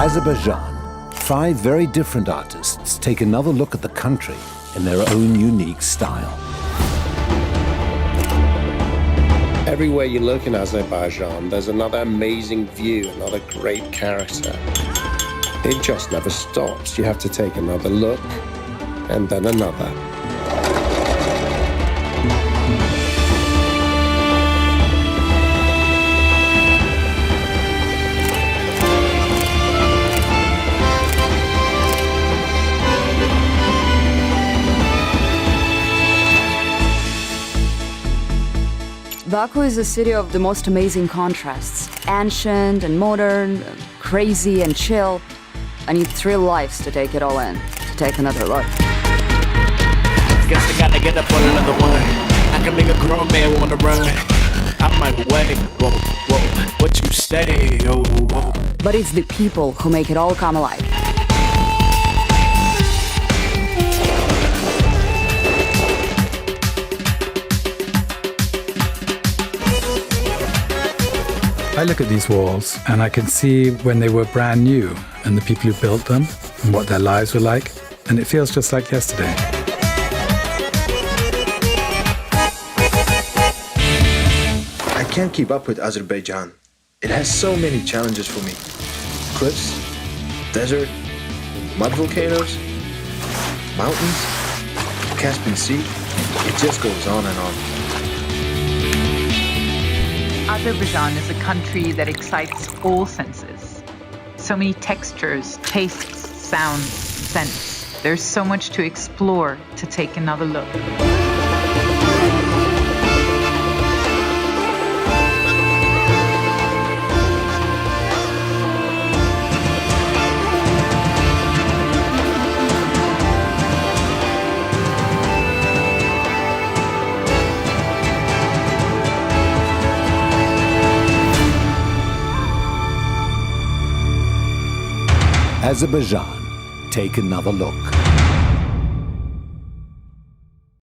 Azerbaijan, 5 very different artists take another look at the country in their own unique style. Everywhere you look in Azerbaijan, there's another amazing view, another great character. It just never stops. You have to take another look, and then another. Baku is a city of the most amazing contrasts. Ancient and modern, crazy and chill. I need 3 lives to take it all in, to take another look. Guess I gotta get up on another one. I can make a grown man wanna run. I might wait, whoa, whoa, what you say, oh, whoa. But it's the people who make it all come alive. I look at these walls and I can see when they were brand new and the people who built them and what their lives were like, and it feels just like yesterday. I can't keep up with Azerbaijan. It has so many challenges for me. Cliffs, desert, mud volcanoes, mountains, Caspian Sea. It just goes on and on. Azerbaijan is a country that excites all senses. So many textures, tastes, sounds, scents. There's so much to explore, to take another look. Azerbaijan, take another look.